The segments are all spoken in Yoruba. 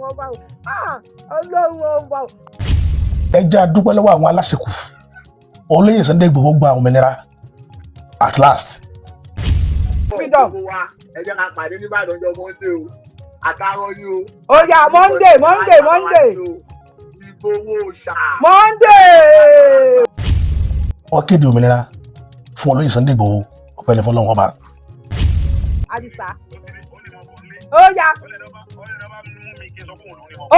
ọba o. Ọlọ́run ọba o. Ẹ jẹ́ a dúpẹ́ lọ́wọ́ àwọn aláṣekù. Olóyè Sunday Igboho gba òmìnira at last. Freedom. Ẹ jẹ́ ká pàdé ní Ìbàdàn ọjọ́ Monday o. Àtàwọn ni o. Ó yá Monday. Ìgbòho ṣá. Monday. Wọ́n kéde òmìnira fún olóyè Sunday Igboho ọpẹ́ ní fọ́lọ́run ọba. Àdìsá. Ó yá.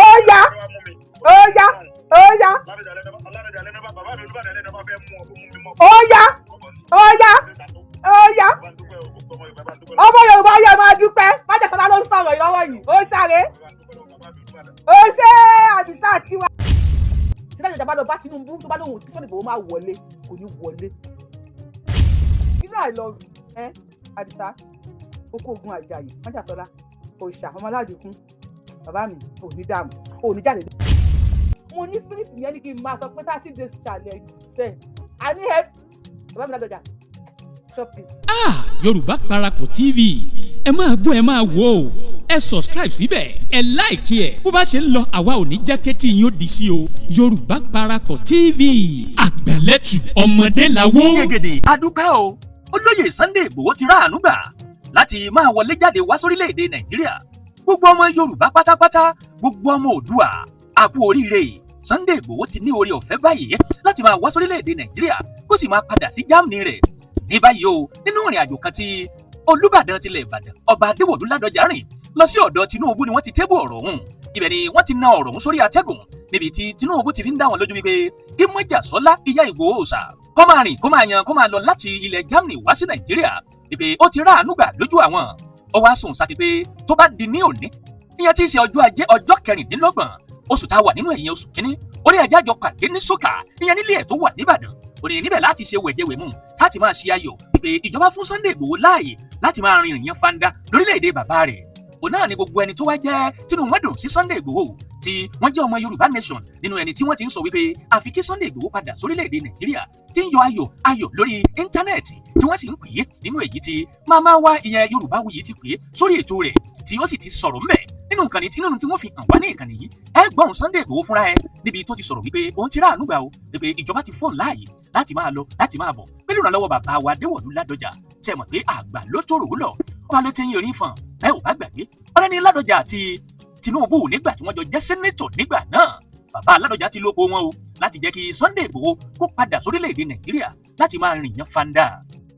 Ó yá. Ó yá. Ó yá. Ó yá. Ó yá. Ó yá. Ọmọ Yorùbá yẹ máa dúpẹ́. Májèsọ́lá ló ń sọ̀rọ̀ ìlọ́wọ́ yìí. Ó ṣàré. Ó ṣe Àdìsá tiwa. Sílẹ̀ ìjọba lọ bá Tinubu tó bá lóhùn tí Sunday Igboho máa wọlé kò ní wọlé. Inú àìlọ́rù Àdìsá oko ogun àjàyè Májèsọ́lá òòṣà ọmọ aládìkún bàbá mi ò ní dààmú ò ní jáde. Mo ní spirit yẹn ní kí n máa sọ pé 30 days challenge sẹ́ a ní ẹ bàbá mi Ladoja shop this. Yorùbá Parapọ̀ TV ẹ máa gbọ́ ẹ máa wò ó ẹ subscribe síbẹ̀ ẹ láìkí ẹ̀ bó bá ṣe ń lọ àwa ò ní jákẹ́tì yín ó di sí o. Yorùbá Parapọ̀ TV àgbàlẹ́tù ọmọdé làwọ̀. Gègèdè adúpẹ́ o olóyè Sunday Igboho ti ráàánú gbà láti máa wọlé jáde wá sórílẹ̀-èdè Nàìjíríà. Gbogbo ọmọ Yorùbá pátápátá gbogbo ọmọ Oòduà a kú oríire. Sunday Igboho ti ní oore ọ̀fẹ́ báyìí láti máa wá sórílẹ̀-èdè Nàìjíríà kó sì máa padà sí Germany rẹ̀. Ní báyìí o nínú ìrìn àjò kan tí Olubadan tilẹ̀ Ìbàdàn ọba Adéwọ̀lú Ladoja rìn lọ sí ọ̀dọ̀ Tinubu ni wọ́n ti tébù ọ̀rọ̀ ọ̀hún. Ibẹ̀ ni wọ́n ti na ọ̀rọ̀ ọ̀hún sórí atẹ́gùn níbi tí Tinubu ti fi ń dá wọn lójú wípé kí Májèsọ́lá ìyá Ìgbòho òòṣà kó máa rìn kó máa yan kó máa lọ láti ilẹ̀ Germany wá sí Nàìjíríà wípé ó ti ráàánú gbà lójú àwọn. Ó wá sùn sáti pé tó bá di ní òní ìyẹn tí í ṣe ọjọ́ Ajé ọjọ́ 26 oṣù tá a wà nínú ẹ̀yìn oṣù kínní ó ní ẹjẹ́ àjọ pàdé ní sókà ìyẹn nílé ẹ̀ tó wà níbàdàn ó ní níbẹ̀ láti ṣe wẹ̀jẹ̀wẹ̀mú láti máa ṣe ayọ̀ pé ìjọba fún Sunday Igboho láàyè láti máa rin ìrìn fanda lórílẹ̀‐èdè bàbá rẹ̀. Òun náà ni gbogbo ẹni tó wá jẹ́ tínú wọn dùn sí Sunday Igboho tí wọ́n jẹ́ ọmọ Yorùbá nation nínú ẹni tí wọ́n ti ń sọ wípé àfi kí Sunday Igboho padà sórílẹ̀‐èdè Nàìjíríà tí ń yọ ayọ̀ lórí íńtánẹ́ẹ̀tì tí wọ́n sì ń pè é nínú èyí tí máma wá ìyẹn Yorùbáwùyí ti pè é sórí ètò rẹ̀ tí ó sì ti sọ̀rọ̀ ńbẹ̀ nínú nǹkan tí wọ́n fi hàn wá ní ìkànnì yìí ẹ gbọ́n Sunday Igboho fúnra ẹ níbi tó ti sọ̀rọ̀ wípé òun ti ráàánú gbà o wípé ìjọba ti fóun láàyè láti máa lọ láti máa bọ̀ pẹ̀lú ìrànlọ́wọ́ bàbá wa Adéwọ̀lú Ladoja ṣe mọ̀ pé àgbà ló tòrò ó lọ ọba ló ti ń yorí fún ẹ ò bá gbàgbé ọ̀rẹ́ ní Ladoja àti Tinubu nígbà tí wọ́n jọ jẹ́ sẹ́nẹ́tọ̀ nígbà náà bàbá Ladoja ti lóko wọn o láti jẹ́ kí Sunday Igboho kó padà sórílẹ̀-èdè Nàìjíríà láti máa rìn yan fanda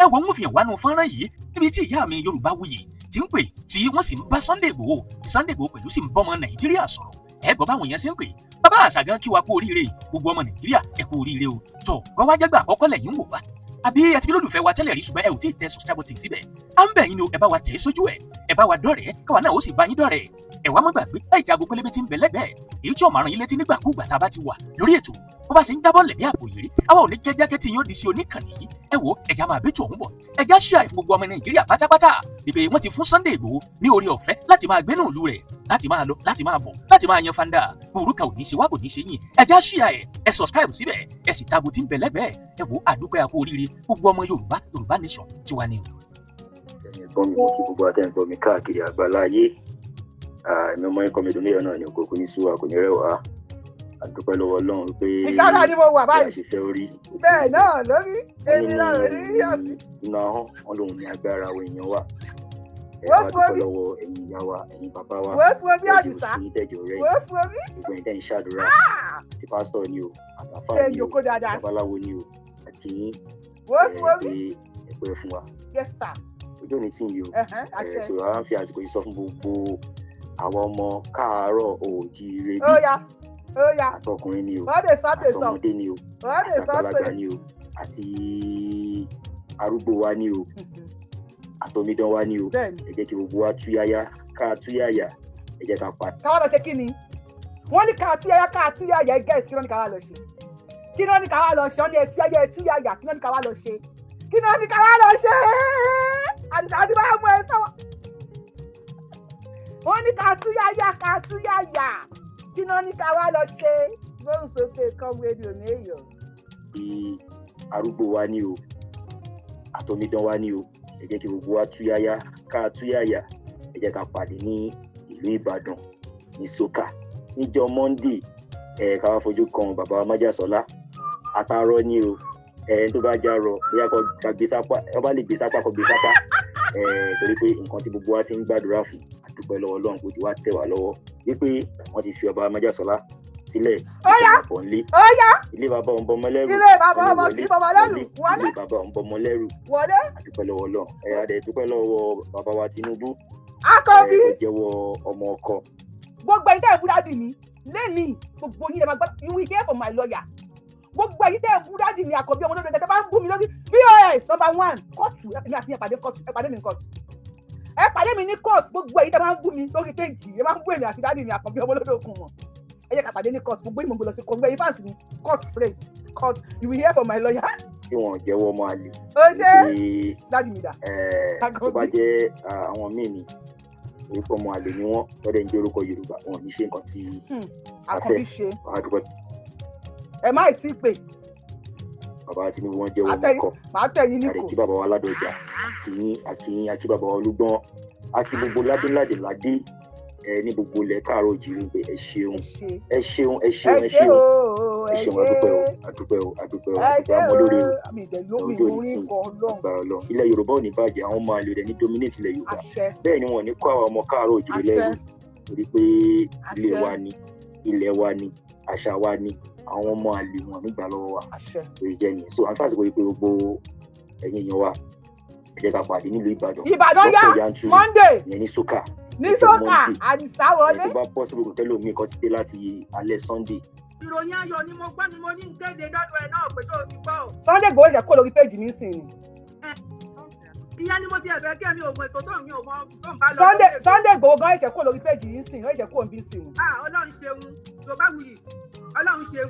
ẹ wo ń fi hàn wá nu fọ́nrán yìí níbi tí ìyá mi Yorùbáwùyí tí ń pè tí wọ́n sì ń bá Sunday Igboho pẹ̀lú sì ń bọ́mọ Nàìjíríà sọ̀rọ̀ ẹ gbọ́ báwọn èèyàn ṣe ń pè bàbá àṣà gan kí wa kú oríire gbogbo ọmọ Nàìjíríà ẹ kú oríire o tọ́ wọ́n wá jẹ́gbà àkọ́kọ́ lẹ́yìn ń wò wá àbí ẹ ti lólùfẹ́ wa tẹ́lẹ̀ rí ṣùgbọ́n ẹ ò tí ì tẹ subscribe button síbẹ̀ à ń bẹ̀ yín ni ẹ bá wa tẹ̀ sójú ẹ bá wa dọ̀rẹ́ káwa náà ó sì bá yín dọ̀rẹ́ ẹ wá má gbàgbé láì tí aago pélébé ti ń bẹ lẹ́gbẹ̀ẹ́ èyí tí ó máa rán yín létí nígbàkúùgbà tá a bá ti wà lórí ètò bó bá ṣe ń jábọ́ lẹ̀ bí àpò ìrírí àwa ò ní jẹ́ jákẹ́tì yín ó di sí oníkànnì yìí ẹ wo ẹja máa bẹ́tù ọ̀hún bọ̀ ẹja ṣíà ìfún gbogbo ọmọ Nàìjíríà pátápátá bíbẹ wọ́n ti fún Sunday Igboho ní oore ọ̀fẹ́ láti máa gbénú ìlú rẹ̀ láti máa lọ láti máa bọ̀ láti máa yan fanda burúkà ò ní ṣe wá kò ní ṣe yín ẹja ṣíà ẹ subscribe síbẹ̀ ẹ sì tago tí ń bẹ lẹ́gbẹ̀ẹ́ ẹ wo àdúpẹ́ àpò oríire gbogbo ọmọ Yorùbá nation tiwa ni o. ẹ̀gbọ́n mi mo kí gbogbo àtẹ̀gbọ́n mi káàkiri àgbáláyé ẹ̀mí ọmọ ikọ̀ mi dùn níyọ̀ náà ni kò ní sú wa kò ní rẹ̀ wá àdúpẹ́ lọ́wọ́ Ọlọ́run pé ìkárà ni mo wà báyìí àṣìfẹ́ orí bẹ́ẹ̀ náà lórí èmi náà rí yọ̀sí. iná ahọ́n wọn lòun ní agbára àwọn èèyàn wa wọ́n fún dúpẹ́ lọ́wọ́ ẹ̀yin ìyá wa ẹ̀yin bàbá wa wọ́n fún omi Àdìsá tẹ̀jọ̀ rẹ̀ wọ́n fún omi. gbogbo ẹ̀yin tẹ̀ ń ṣàdúrà àti pásítọ̀ ni o àtàfà ni o babaláwo ni o àti wọ́n fún omi ẹ̀pẹ́ fún wa yes sir ojú òní tí ń yí o so a ń fi àsìkò yìí sọ fún gbogbo àwọn ọmọ káàárọ̀ oòjíire bí àtọkùnrin ni o àtọmọdé ni o àtàgbàlagbà ni o àti arúgbó wa ni o àtọmídán wa ni o ẹ jẹ́ kí gbogbo wa túyáyá ká túyáyá ẹ jẹ́ ká pa. káwá lọ ṣe kí ni wọ́n ní ká túyáyá ẹ gẹ̀ẹ́sì kí wọ́n ní káwá lọ ṣe kí wọ́n ní káwá lọ ṣe wọ́n ní ẹtúyáyá kí wọ́n ní káwá lọ ṣe kí wọ́n ní káwá lọ ṣe Àdìsá ti máa mú ẹ sọ́wọ́ wọ́n ní ká túyáyá kí wọ́n ní káwá lọ ṣe gbóhùn sókè kọ́wé ni òní èèyàn. arúgbó wa ni o àtọmídán wa ni o ẹ jẹ́ kí gbogbo wa túyáyá ká túyáyá ẹ jẹ́ ká pàdé ní ìlú Ìbàdàn ní soka níjọ́ Monday káwá fojú kan bàbá Májàsọ́lá àtàrọ ní o tó bá járọ bóyá kó gbé sápá ẹ bá lè gbé sápá kó gbé sápá torí pé nǹkan tí gbogbo wa ti ń gbàdúrà fún àdúpẹ́ lọ́wọ́ Ọlọ́run kò ti wá tẹ̀ wá lọ́wọ́ wípé wọ́n ti fi ọba Májàsọ́lá sílẹ̀ ìpapọ̀ ńlé ilé bàbá òun bọmọ lẹ́rù ilé bàbá òun bọmọ lẹ́rù àdúpẹ́ lọ́wọ́ Ọlọ́run adẹ̀ dúpẹ́ lọ́wọ́ bàbá wa Tinubu akọbí ó jẹ́wọ́ ọmọ ọkọ. gbogbo ẹ̀yin tẹ́ ẹ̀ búdádì mi lẹ́nìí gbogbo yín lè máa gbọ́ you will hear from my lawyer gbogbo ẹ̀yin tẹ́ ẹ̀ búdádì mi àkọ́bí ọmọ lóde tẹ́ bá ń bú mi lórí POS number 1 kóòtù ẹ̀mí àti ẹ̀pàdé mi ní kóòtù ẹ̀pàdé mi ní kóòtù gbogbo ẹ̀yin tẹ́ bá ń bú mi lórí péjì ẹ̀ máa ń bú èmi àti dádì mi àkọ́bí ọmọ lóde òkun wọn ẹ yẹ ká pàdé ní kóòtù gbogbo ìmọ̀ gbọ́dọ̀ sí kóòtù ẹ̀yin fáǹsì mi kóòtù straight kóòtù you will hear from my lawyer. tí wọn jẹ́wọ́ ọmọ àlè. ó ṣe dádì mi dà. tó bá jẹ́ àwọn míì ni orúkọ ọmọ àlè ni wọn lọ́dẹ̀ ń jẹ́ orúkọ Yorùbá wọn ò ní ṣe nǹkan tí a fẹ́ àdúgbò. ẹ má tí ì pè. bàbá Tinubu wọn jẹ́wọ́ ọmọ ọkọ àdèkí bàbá wa Ladoja àkìyìn àkí bàbá wa Olúgbọ́n àti gbogbo ládéládé ní gbogbo ilẹ̀ káàárọ̀ òjìrì pé ẹ ṣeun àdúpẹ́ o àmọ́lórí ọjọ́ ní tí agbára lọ ilẹ̀ Yorùbá ò ní bàjẹ́ àwọn ọmọ àlè rẹ̀ ní dominate ilẹ̀ Yorùbá bẹ́ẹ̀ ni wọn ò ní kó àwọn ọmọ káàárọ̀ òjìrì lẹ́rù torí pé ilẹ̀ wa ni àṣà wa ni àwọn ọmọ àlè wọn nígbà lọ́wọ́ wa lórí jẹ́ nìyẹn so àǹfààní àsìkò yìí pé gbogbo ẹ̀yin èèyàn wa ẹ jẹ́ ká pàdé nílùú Ìbàdàn yá Monday ìyẹn ní soka àdìsá wọlé. tó bá pọ̀ sí gbogbo tẹ́lẹ̀ omi kan ti dé láti alẹ́ Sunday. ìròyìn ayọ̀ ni mo gbọ́ ni mo ní kéde lọ́dọ̀ ẹ̀ náà pé tó ti gbọ́. Sunday Igboho ṣe kó lórí péjì mi sìn. ìyá ni mo ti ẹ̀fẹ́ kí ẹ̀mí ògùn ètò tó ń yín òmò tó ń bá lọ. Sunday Igboho gan ṣe kó lórí péjì mi sìn ó ṣe kó ń bí sìn. Ọlọ́run ṣeun Yorùbá wuyì Ọlọ́run ṣeun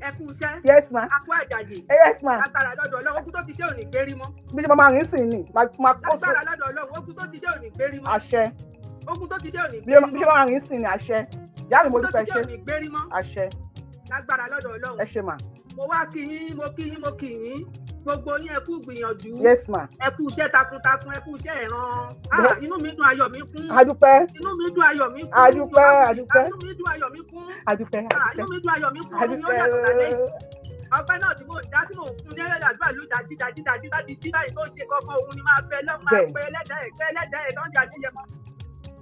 ẹkú iṣẹ́. Yes ma. akú àjàyè. Yes ma. lágbára lọ́dọ̀ Ọlọ́run ogun tó ti ṣe òní gbérí mọ́. bí ṣe máa rìn sìn ni máa kó sí. lágbára lọ́dọ̀ Ọlọ́run ogun tó ti ṣe òní gbérí mọ́. àṣẹ. ogun tó ti ṣe òní gbérí mọ́. bí ṣe máa rìn sìn ni àṣẹ. ìyá mi mo dúpẹ́ ṣe. ogun tó ti ṣe òní gbérí mọ́. àṣẹ. lágbára lọ́dọ̀ Ọlọ́run. ẹ ṣe ma. mo wá kí yín gbogbo yín ẹ kú gbìyànjú. Yes ma. ẹ kú iṣẹ́ takuntakun ẹ kú iṣẹ́ ìran. Inú mi dùn ayọ̀ mi kún. Adúpẹ́. Inú mi dùn ayọ̀ mi kún. Adúpẹ́. Inú mi dùn ayọ̀ mi kún. Adúpẹ́. Inú mi dùn ayọ̀ mi kún. Ọpẹ́ náà tí mo dá tí mo fún ní àdúrà ló dájí láti jí báyìí tó ṣe kọ́kọ́ òun ni máa fẹ́ lọ́mọ àpẹ ẹlẹ́dàá ẹ̀ tó ń jà jíjẹ mọ́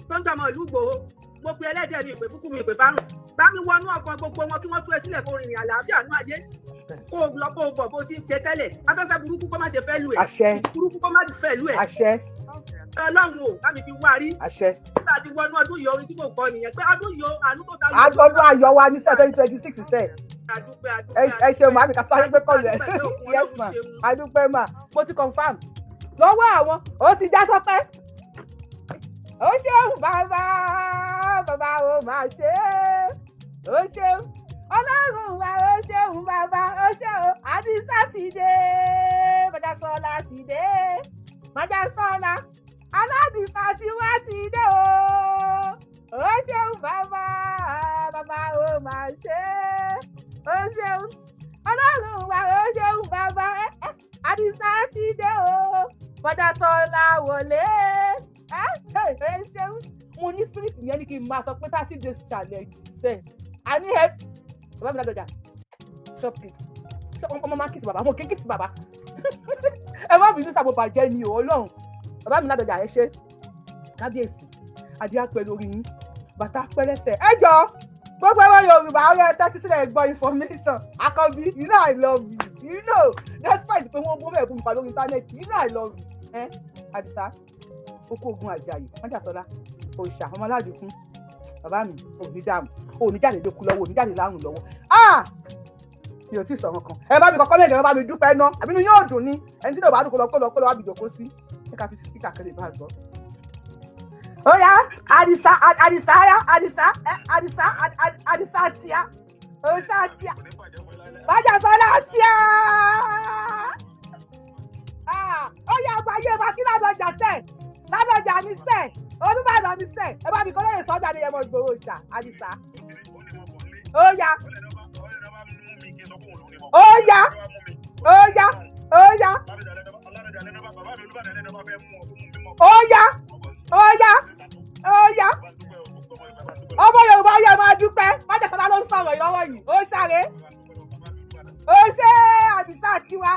tó ń jọmọ ìlú Ìgbòho. Mo pe ẹlẹ́dàá mi ìpè fúnkú mi ìpè bárùn. Bá mi wọnú ọkọ̀ gbogbo wọn kí wọ́n tú ẹ sílẹ̀ kó rìnrìn àlàáfíà ní ayé. Kó o lọ kó o bọ̀ bó ti ń ṣe tẹ́lẹ̀. Afẹ́fẹ́ burúkú kó má ṣe fẹ́ lù ẹ̀. Àṣẹ. Burúkú kó má fẹ́ lù ẹ̀. Àṣẹ. Ọlọ́run o bá mi fi wá rí. Àṣẹ. Nígbà tí wọnú ọdún yìí orin tí mo kọ nìyẹn pé ọdún yìí àánú tó ta. Àgbọ̀dún ayọ̀ wa ní 2026 sẹ́ẹ̀. Ẹ ṣeun màmí ká sáré pé kọlu ẹ. Yes ma. Adúpẹ́ ma. Mo ti confam. Lọ́wọ́ àwọn ó ti já sọ́pẹ́. Ó ṣeun bàbá ó máa ṣe é. Ó ṣeun. Ọlọ́run wa ó ṣeun bàbá ó ṣeun. Àdìsá ti dé. Májàsọ́lá ti dé. Májàsọ́lá. Aládìsá tí wá ti dé o. Ó ṣeun bàbá ó máa ṣe é. Ó ṣeun. Ọlọ́run wa ó ṣeun bàbá. Àdìsá ti dé o. Májàsọ́lá wọlé. Ẹ ṣeun. Mo ní spirit yẹn ní kí n máa sọ pé 30 days challenge sẹ́ẹ̀. A ní ẹ. Bàbá mi Ladoja. Shop kiss. Ọmọ máa kiss bàbá. Mo kí kiss bàbá. Ẹ má bínú sábò bàjẹ́ ni o Ọlọ́run. Bàbá mi Ladoja ẹ ṣe. Kábíyèsí. Adé á pẹ́ lórí yín. Bàtà pẹ́ lẹ́sẹ̀. Ẹ jọ. Gbogbo ẹwà Yorùbá ọ̀rẹ́ tẹ́tí sílẹ̀ gbọ́ information. Akọbí, you know I love you. You know. Despite pé wọ́n bó bẹ̀rẹ̀ fún mi pa lórí íńtánẹ́ẹ̀tì. You know I love you. Àdìsá. Oko ogun àjàyè. Májàsọ́lá. Òòṣà ọmọ aládìkún. Bàbá mi ò ní dààmú. Ò ní jáde lókun lọ́wọ́. Ò ní jáde lárùn lọ́wọ́. Mi ò tí ì sọ̀rọ̀ kan. Ẹ bá mi kọ́kọ́ lẹ́yìn ẹ bá mi dúpẹ́ ná. Àbínú yóò dùn ní. Ẹni tí ló bá dùn kó lọ wá bìjọ kó sí. Ẹ ká fi sípíkà kẹlẹ̀ bá gbọ́. Ó yá Àdìsá tíá. Òòṣà tíá. Májàsọ́lá tíá. Ó yá àgbáyé wa kí Ladoja sẹ̀. Ladoja ní sẹ̀. Olubadan ní sẹ̀. Ẹ bá mi kọ́ lóye sọ́jà ní ẹmọ Ìgbòho ṣá Àdìsá. Ó yá. Ó yá. Ọmọ dúpẹ́ májèsọ́lá ló ń sọ̀rọ̀ ìlọ́wọ́ yìí ó ṣàrẹ́ ó ṣe àdìsá tiwa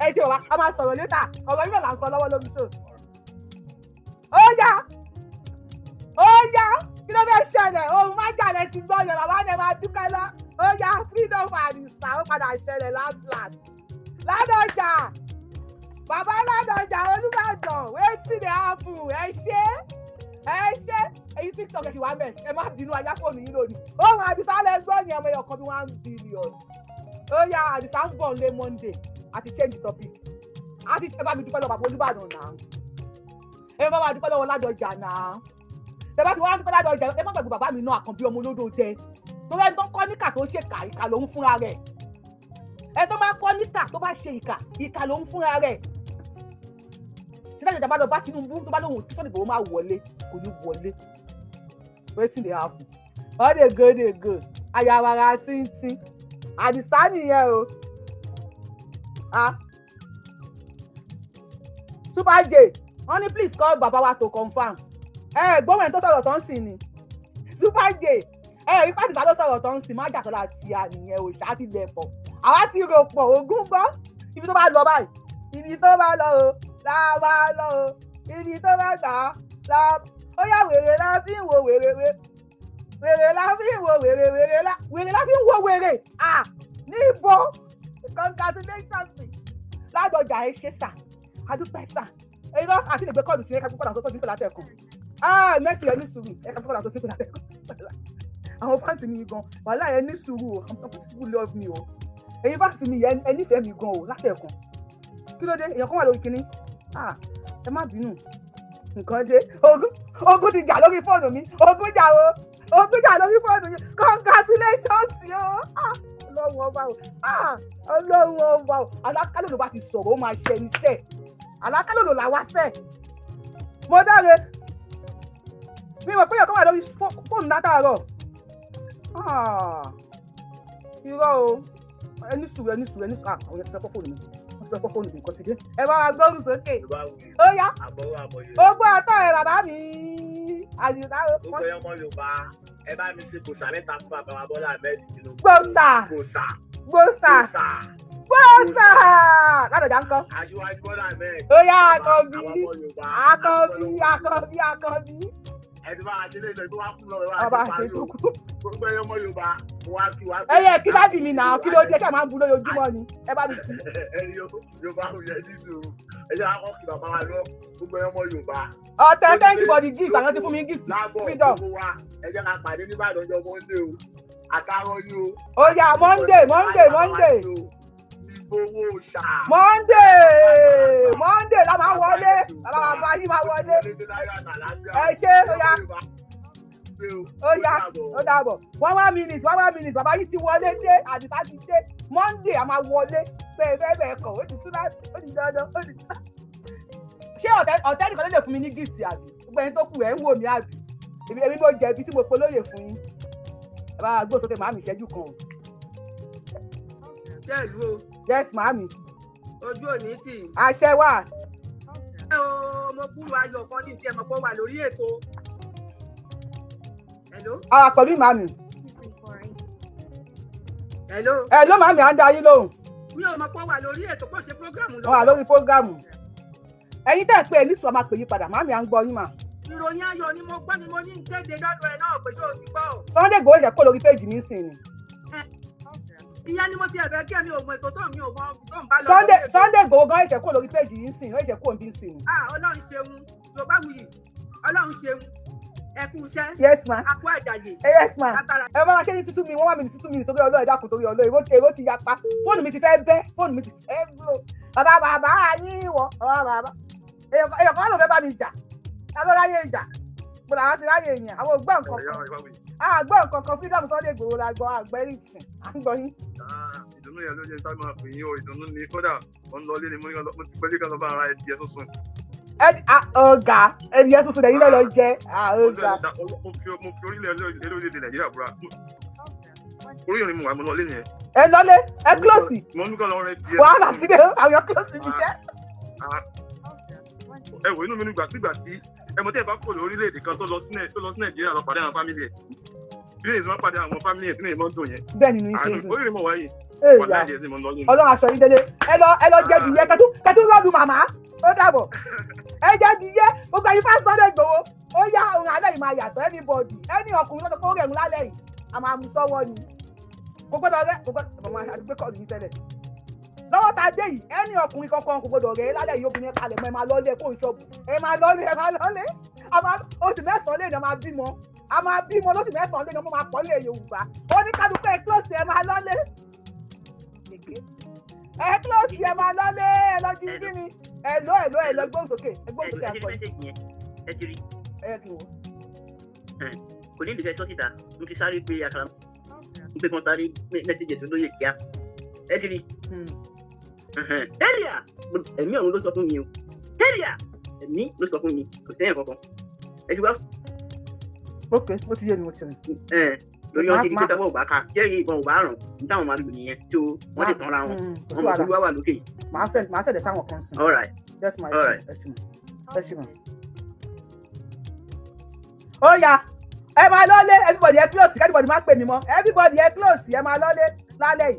ẹ ṣe wa a máa sọ̀rọ̀ létà ọ̀rọ̀ yìí là ń sọ lọ́wọ́ lórí show. ó yá kí ló fẹ́ ṣẹlẹ̀ ohun májàlẹ̀ ti gbọ́ yẹn bàbá yẹn máa dúpẹ́ lọ ó yá freedom àdìsá ó padà ṣẹlẹ̀ last Ládọjà bàbá Ládọjà Olúbàdàn wetin dey happen ẹ ṣe èyí tiktok ẹ ṣì wá mẹ ẹ má bínú ajá fóònù yín lónìí ohun àdìsá lẹ gbọ́ yẹn ọmọ ẹ̀yọ̀ kan bí 1 billion ó yá àdìsá ń bọ̀ lé Monday àti change topic àti ẹ bá mi dúpẹ́ lọ bàbá Olúbàdàn náà ẹ bá wa dúpẹ́ lọ́wọ́ Ládọjà náà ẹ bá ti wá dúpẹ́ Ládọjà ẹ má gbàgbé bàbá mi náà Àkànbí ọmọ olódò jẹ torí ẹni tó kọ́ níkà tó ṣe ìkà lòun fúnra rẹ̀ ẹni tó bá kọ́ níkà tó bá ṣe ìkà lòun fúnra rẹ̀ sílẹ̀ ìjọba lọ bá Tinubu tó bá lóhùn tí Sunday Igboho máa wọlé kò ní wọlé wetin dey happen all dey go ayawara tíntín àdìsá nìyẹn o Super J wọ́n ní please call bàbá wa to confirm gbọ́wọ́n tó sọ̀rọ̀ tó ń sìn ni Super J rí pàdísá ló sọ̀rọ̀ tó ń sìn má jàtọ̀ láti àníyàn òṣà ti lẹ̀ pọ̀ àwa ti rò pọ̀ ogún gbọ́ ibi tó bá lọ báyìí ibi tó bá lọ o láwa lọ o ibi tó bá gbà á ó yá wèrè la fi ń wo wèrè la fi ń wo wèrè la fi ń wo wèrè níbo congratulations Ládọjà ẹ ṣe sà adúpẹ́ sà èyí bá àti lè gbé kọ́ọ̀dù sí ẹ̀ka púpọ̀ tó ti ń pè látẹ̀kùn mẹ́sì ẹ ní sùúrù ẹ̀ka púpọ̀ tó ti ń pè látẹ̀kùn àwọn fáǹsì mi gan wàhálà ẹ ní sùúrù o àwọn people love me o èyí fáǹsì mi ẹ nífẹ̀ẹ́ mi gan o látẹ̀kùn kí ló dé èèyàn kan wà lórí kinní ẹ má bínú nǹkan dé ogun ti jà lórí fóònù mi ogun jà lórí fóònù mi congratulations o ọlọ́run ọba o alákálòlò bá ti sọ̀rọ̀ ó máa ṣe ní sẹ́ẹ̀ alákálòlò làwa sẹ́ẹ̀ mo dáre mi mọ̀ pé ọ̀kan wà lórí fóònù látàárọ̀ irọ́ o ẹni sùúrù àwọn yẹn ti fẹ́ fọ́ fóònù mi wọ́n ti fẹ́ fọ́ fóònù mi nǹkan ti dé ẹ bá wa gbọ́rù sókè ó yá ogbó ọ̀tọ̀ ẹ̀ bàbá mi àyùká o. gbogbo ọmọ Yorùbá ẹ bá mi ṣe gbòòsà mẹ́ta fún bàbá wa Bọ́lá Ahmed Tinubu. gbòòsà Ládọjà ńkọ́. Aṣíwájú Bọ́lá Ahmed. ó yá Àkànbí ẹ ti bá a ṣe léṣe tó wá kú lọ wá ọba ṣe tó kú. gbogbo ọmọ Yorùbá wá kí wá. kí dáàbì mi nà kí ló dé ṣáà máa ń bu lójoojúmọ́ ni ẹ bá mi kí. ẹni Yorùbá ò yẹ nínú ẹ jẹ́ akọ́ kí bàbá wa lọ gbogbo ọmọ Yorùbá. ọ̀tẹ̀ thank you for the gift àwọn ti fún mi gift freedom. láàbọ̀ gbogbo wa ẹ jẹ́ ká pàdé ní Ìbàdàn ọjọ́ Monday o àtàrọ̀ yìí o. ó yá Monday. Ìgbòho ṣá. Monday la máa wọlé bàbá yìí máa wọlé ẹ ṣe ó yá ó dàbọ̀ 1 minute bàbá yìí ti wọlé dé àdìsá ti dé Monday a máa wọlé bẹ́ẹ̀ kọ̀ ó ti tú láti ó ti dandan ó ti tú láti. ṣé ọ̀tẹ́ nìkan ló lè fún mi ní gift àbí gbogbo ẹni tó kù ẹ̀ ń wò mí àbí èmi ló jẹ̀bi tí mo polóyè fún yín ẹ bá gbó sókè màámi ìṣẹ́jú kan o. jẹ́ẹ̀lú o. yes màámi. ojú ò ní tì. àṣẹ wà. mo kúrò ayọ̀ kan ní ìdí ẹ̀mọ̀ pọ̀ wà lórí ètò. hello. pẹ̀lú màámi. hello màámi à ń da yín lóhùn. mi ò mọ̀ pọ̀ wà lórí ètò kó ṣe prógrámù lọ. wà lórí prógrámù. ẹ̀yin tẹ́ ẹ pé ní sùn ọmọ pè yí padà màámi à ń gbọ́ yín mà. ìròyìn ayọ̀ ni mo gbọ́ ni mo ní ń kéde lọ́dọ̀ ẹ̀ náà pé ṣé o ti gbọ́. Sunday Igboho ṣe kó lórí péjì mi sìn ni. ìyá ni mo ti ẹ̀fẹ̀ kí ẹ̀mí ò mọ ètò tó mi ò mọ tó ń bá lọ. Sunday Igboho gan ṣe kó lórí péjì yìí sìn ó ṣe kó bí sìn. Ọlọ́run ṣeun Yorùbá wuyì Ọlọ́run ṣeun ẹ kú iṣẹ́. Yes ma. a kú àjàyè. Yes ma. ẹ bá wa ṣe ní 2 minutes 1 minute 2 minutes torí Ọlọ́run dákun torí Ọlọ́run èrò ti yapa fóònù mi ti fẹ́ bẹ́ fóònù mi ti fẹ́ gbó. bàbá yín wọ bàbá èèyàn kan ló fẹ́ bá mi jà ta ló ráyè ìjà mo làwọn ti ráyè èèyàn àwọn ògbọ́n nǹkan freedom Sunday Igboho la gbọ́ àgbẹ̀rìsìn à ń gbọ́ yín. ìdùnnú yẹn ló jẹ́ sáré máa pè yín o ìdùnnú ni kódà mo ń lọ ilé ni mo ti pẹ́lú kan lọ bá ara ẹ̀dìyẹ sọ̀sùn. ọ̀gá ẹ̀dìyẹ sọ̀sùn lẹ́yìn náà lọ jẹ́ ọ̀gá. mo fi orílẹ̀-èdè Nàìjíríà búra orí ìrìn mu wà mo lọ lé nìyẹn. ẹ lọlé ẹ close. mo ní kọ́ lọ rẹ díẹ̀. wàhálà ti dé àwọn close níbi iṣẹ́. ẹ wò inú mi nígbà tí ẹ mọ̀ tí ẹ bá kò lórílẹ̀-èdè kan tó lọ sí Nàìjíríà lọ pàdé àwọn fámìlì ẹ̀ ilé ìsúná pàdé àwọn fámìlì ẹ̀ tí ní ìmọ̀ tó yẹn. bẹ́ẹ̀ ni mi ṣe ń dùn. orí mi wáyé. Ọlọ́run aṣọ yín délé ẹ lọ jẹ dìyẹ kẹtù lọ́dún màmá ó dàbọ̀ ẹ jẹ dìyẹ gbogbo ẹ̀yin fásitì Sunday Igboho ó yá òun alẹ́ yìí máa yàtọ̀ anybody ẹni ọkùnrin lọ́sọ̀ pé ó rẹ̀ ń lálẹ́ yìí a máa mú sọ́wọ́ ni kò gbọ́dọ̀ rẹ̀ kò gbọ́dọ̀ mọ̀ àti gbé kọ́ọ̀lù yìí tẹ́lẹ̀ lọ́wọ́ tá a dé yìí ẹni ọkùnrin kankan kò gbọ́dọ̀ rẹ̀ lálẹ́ yìí obìnrin kalẹ̀ mọ́ ẹ máa lọ́lé kó ìṣọ́bù ẹ máa lọ́lé oṣù mẹ́sàn-án lè ní a máa bímọ lóṣù mẹ́sàn-án lè ní ọmọ máa pọ̀ lé Yorùbá ó ní kádùpẹ́ ẹ close ẹ máa lọ́lé ẹ close ẹ máa lọ́lé ẹ lọ jí kí ni ẹ lọ gbóhùn sókè àpọ̀ ẹ ti rí ẹ kì í wò. kò ní ìdíkẹ́ sọ́kìtà mo ti sáré pé àkàrà mo pé kan sáré mẹ́sẹ̀jì tó lóye kíá ẹ ti rí ẹ́ríà ẹ̀mí ọ̀run ló sọ fún mi o ẹ́ríà ẹ̀mí ló sọ fún mi kò sẹ́yìn kankan ẹ ti wá. ok ó ti yé mi mo ti rìn. lórí ọtí ní pété ọba ká jẹ́rìí ìbọn ọba àrùn nítawọn máa lò nìyẹn tí wọ́n ti tàn ra wọn ọmọ olúwa wà lókè. màá sẹ̀dẹ̀ sáwọn kan sùn. all right. that's my estimate. ó yá ẹ máa lọ́lé everybody ẹ close everybody má pè mí mọ́ everybody ẹ close ẹ máa lọ́lé lálẹ́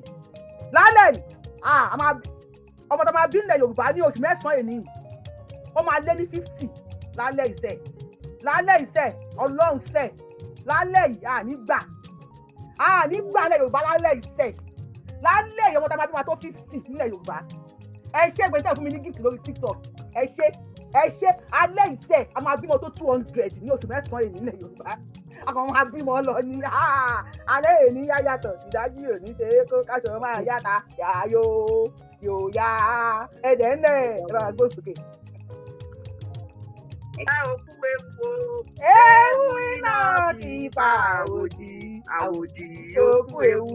yìí ọmọ tó máa bí nílẹ̀ Yorùbá ní oṣù mẹ́sàn-án èní ó máa lé ní 50 lálẹ́ ìṣẹ́ Ọlọ́run ṣẹ́ lálẹ́ yìí ànígbà nílẹ̀ Yorùbá lálẹ́ ìṣẹ́ lálẹ́ yìí ọmọ tó máa bí máa tó 50 nílẹ̀ Yorùbá ẹ ṣe gbẹ̀dẹ̀ fún mi ní gift lórí TikTok ẹ ṣe alẹ́ ìṣẹ́ a máa bímọ tó 200 ní oṣù mẹ́sàn-án èní nílẹ̀ Yorùbá àwọn máa bímọ lọ ní alẹ́ èní yá yàtọ̀ ìdájí òní ṣe é kó káṣọ máa yàtà yà yóò yá ẹ̀dẹ̀ ńlẹ̀ ẹ bá gbó sókè. ẹ ò kú epo. ewu iná kì í pa àwòdì òkú ewu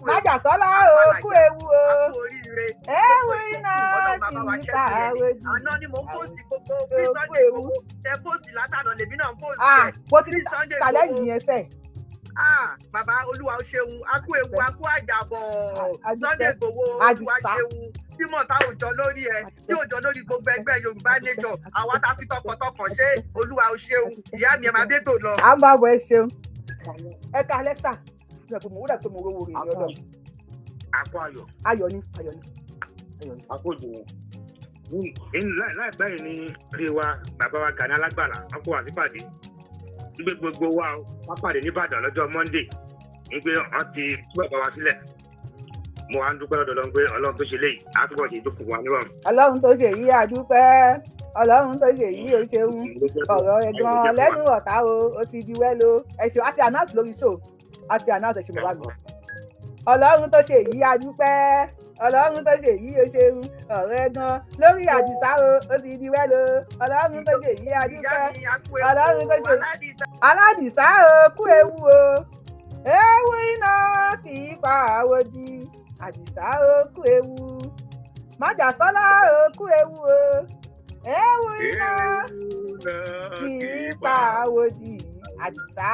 májàsọ́lá òkú ewu o. ewu iná kì í pa àwòdì àná ni mo ń pòsì gbogbo bí Sunday Igboho tẹ pòsì látànà lèmi náà ń pòsì ẹ. mo ti tàlẹ́ yìí yẹn sẹ́ẹ̀. Bàbá Olúwa ó ṣeun akú ewu akú àjàbọ̀ Sunday Igboho Olúwa ṣeun bímọ tá òjò lórí ẹ tí òjò lórí gbogbo ẹgbẹ́ Yorùbá nation àwa tá fi tọkàntọkàn ṣe Olúwa ó ṣeun ìyá mi ẹ máa dé tò lọ. à ń bá bọ ẹ ṣeun ẹ ká lẹ́sà wúdà tó mo rówó rè ní ọ̀dọ̀ mi. àpò ayọ̀ ni. àpò ìdùnnú láìpẹ́ yìí ní rí wa bàbá wa Gani Alágbàlá wọn kó wá sípàdé gbé gbogbo wa wọn pàdé nìbàdàn lọ́jọ́ Monday ní pé wọ́n ti tú bàbá wa sílẹ̀ mo wá ń dúpẹ́ lọ́dọ̀ Ọlọ́run pé Ọlọ́run tó ṣe léyìí á túbọ̀ ṣe tó fún wa níwọ̀n. Ọlọ́run tó ṣe yìí àdúpẹ́ Ọlọ́run tó ṣe yìí ó ṣeun ọ̀rọ̀ ẹ̀gbọ́n lẹ́nu ọ̀tá ó ti di wẹ́lo ẹ̀ṣọ́ àti announce lórí show àti announce ẹ̀ṣọ́ bàbá mi. Ọlọ́run tó ṣe yìí àdúpẹ́ Ọlọ́run tó ṣe yìí ó ṣeun ọ̀rọ̀ ẹ̀gbọ́n lórí Àdìsá ó ti di wẹ́lo Ọlọ́run tó ṣe yìí àdúpẹ́ Ọlọ́run tó ṣe Aládìsá kú ewu o ewu iná kì í pa àwòdì Àdìsá kú ewu májàsọ́lá kú ewu o ewu iná kì í pa àwòdì Àdìsá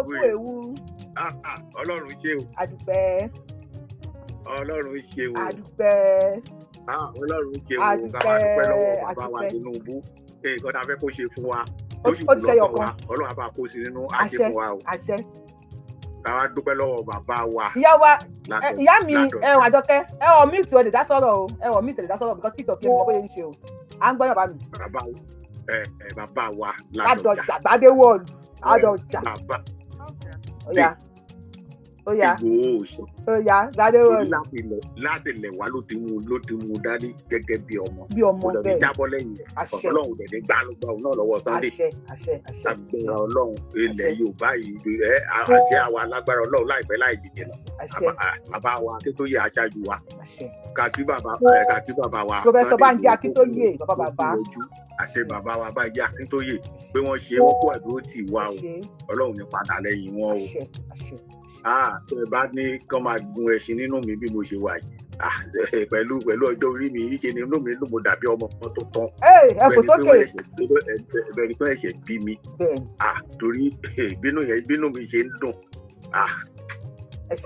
kú ewu. Ọlọ́run ṣe o. Àdúpẹ́. Ọlọ́run ṣe o. Àdúpẹ́. Ọlọ́run ṣe o. ká máa dúpẹ́ lọ́wọ́ bàbá wa Tinubu nǹkan tá a fẹ́ kó ṣe fún wa lójú lọ́kọ̀ wa Ọlọ́run á bá kó sí nínú àṣẹ fún wa o. àṣẹ. ká wá dúpẹ́ lọ́wọ́ bàbá wa. ìyá mi Àjọkẹ́ wọ̀ mí ìtù ẹ̀dẹ̀dá sọ̀rọ̀ o wọ̀ mí ìtù ẹ̀dẹ̀dá sọ̀rọ̀ because TikTok kí n mọ bóyá ń ṣe o à ń gbọ́yàn bá mi. bàbá wa Ladoja gbadewọ̀lù Ladoja. Oya gbadewọ̀lù. láti lẹ̀ wá ló ti mú dání gẹ́gẹ́ bí ọmọ. bẹ́ẹ̀ ọ̀dọ̀ jábọ́ lẹ́yìn ẹ̀ Ọlọ́run dẹ̀ ní gbà náà lọ́wọ́ Sunday. agbára Ọlọ́run ilẹ̀ Yorùbá yìí àṣẹ àwa lágbára Ọlọ́run láìpẹ́ láì jìjẹ lọ. bàbá wa Akíntóyè aṣáájú wa kàkí bàbá wa Professor Banji Akíntóyè bàbá. àṣẹ bàbá wa Banji Akíntóyè pé wọ́n ṣe wọ́n kó ẹ̀dúró tì wá o Ọlọ́run ní padà lẹ́yìn wọn o. tó ẹ bá ní kán máa gun ẹṣin nínú mi bí mo ṣe wà yìí pẹ̀lú ọjọ́ orí mi yìí ṣe ni inú mi ló mo dàbí ọmọ kan tó tán. ẹ fò sókè. bẹ́ẹ̀ni tó ẹ̀ṣẹ̀ bí mi torí ìbínú mi ṣe ń dùn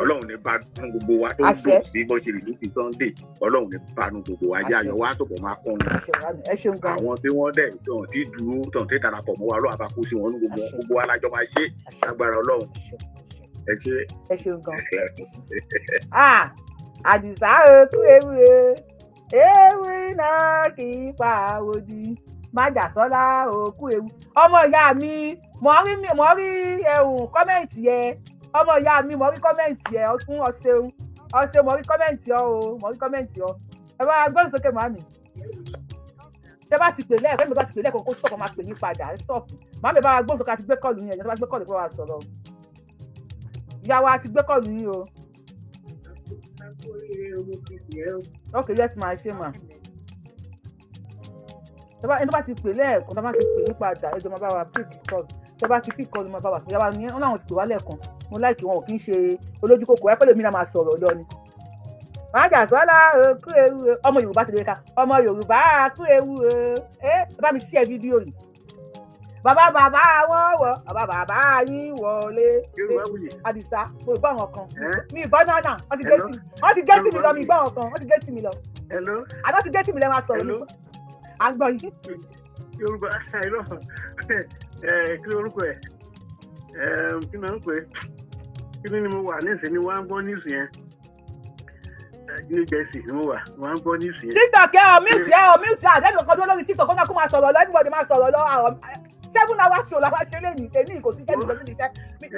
Ọlọ́run ní bá nú gbogbo wa tó ń dùn bí bó ṣe lè ní ti Sunday Ọlọ́run ní bá nú gbogbo wa jẹ́ ayọ̀ wa tó bọ̀ máa kọ́ ọ́n. àwọn tí wọ́n dẹ̀ tàn tí dúró tàn tí darapọ̀ mọ́ wa Ọlọ́run àbá kó sí wọn ní gbogbo alájọ máa ṣe lágbára Ọlọ́run. ẹ ṣeun gan. Àdìsá òkú ewu ewu náà kì í pa àwòdì májàsọ́lá òkú ewu. ọmọ ìyá mi mo rí kọ́mẹ̀ntì yẹn ọmọ ìyá mi mo rí kọ́mẹ̀ntì yẹn fún ọ̀sẹ̀ mo rí kọ́mẹ̀ntì ọ ẹ bá gbọ́dọ̀ sókè màmí. tẹ bá ti pè lẹ́ẹ̀kọ́ ẹ̀mí bá ti pè lẹ́ẹ̀kọ́ kó stop máa pè ní padà stop màmí bá gbọ́dọ̀ sókè àti gbé kọ́ọ̀lù yẹn tó bá gbé kọ́ọ̀lù kó wá sọ̀rọ̀ ìyá wa ti gbé kọ́ọ̀lù yín o. Okay, yes ma ṣe ma. Ẹni tó bá ti pè lẹ́ẹ̀kan tó bá ti pè ní padà ẹjọ́ máa bá wa pick call tó bá ti pick call máa bá wa sọ yàrá ní wọn láwọn ti pè wá lẹ́ẹ̀kan mo láìkí wọn ò kí ń ṣe olójú kòkó ẹ pẹ́lú mi náà máa sọ̀rọ̀ lọ ni. Májàsọ́lá kú ewu ọmọ Yorùbá ti lè ka ọmọ Yorùbá kú ewu bá mi share fídíò yìí. Bàbá wọn wọ bàbá yín wọlé Àdìsá mo gbọ́ àwọn kan mi ìbọn náà wọ́n ti gẹ́tì mi lọ mi gbọ́ àwọn kan wọ́n ti gẹ́tì mi lọ àná ti gẹ́tì mi lẹ́ máa sọ̀rọ̀ nípa àgbọ̀ yìí. Yorùbá àìrọ̀ kí lórúkọ ẹ̀ kí náà ń pè kí ni mo wà nísìnyí ni wọ́n á gbọ́ nísìnyí yẹn New Jersey ni mo wà wọ́n á gbọ́ nísìnyí. TikTok mute àdéhùn kan tó lórí TikTok kó máa sọ̀rọ̀ lọ everybody máa sọ̀rọ̀ lọ 7 hours show la wa ṣe lẹ́yìn èmi kò sí jẹ́ nígbà tí iṣẹ́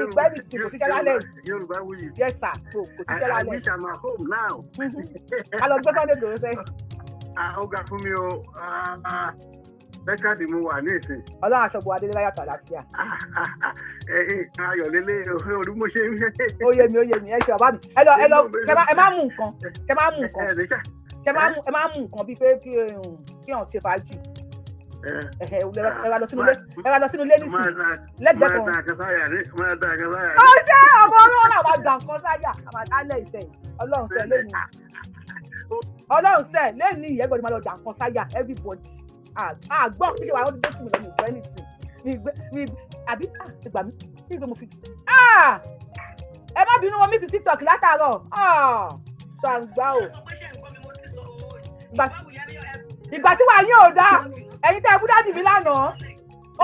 ìgbà mi sì kò síṣẹ́ lálẹ́ Yorùbá wuyì. Yes sir kò síṣẹ́ lálẹ́. I wish I'm at home now. A lọ gbé Sunday Igboho sẹ́yìn. Ọ̀gá fún mi o bẹ́kàdì mo wà ní ìsìn. Ọlọ́run aṣọ́gun adé láyà tó àlàáfíà. Ayọ̀lélé olúmọṣẹ́ ń ṣe. Ó yé mi ẹ ṣe ọ̀bá mi ẹ lọ ẹ má mú nǹkan bíi pé kí hàn ṣe fàájì. Ẹ wá lọ sínú ilé nísìnyí lẹ́gbẹ̀ẹ́ kan. Ó ṣe ọmọ ọlọ́run náà máa gbà nǹkan sáyà àmàdálẹ̀ ìsẹ̀yìn Ọlọ́run sẹ̀ lẹ́nu ìyẹ́gbọ̀dì máa lọ dà nǹkan sáyà everybody. Àgbọ̀ kí ṣe wà wọ́n ti dé tì mí lọ ní ìgbọ́ anything mi àbí ìgbà mi kí ni mo fi. Ẹ má bínú wọn mi ti TikTok látàárọ̀ ṣàǹgbá o. Ìgbà tí wàá yín ò dáa ẹ̀yin tẹ́ ẹ bú dádì mi lánàá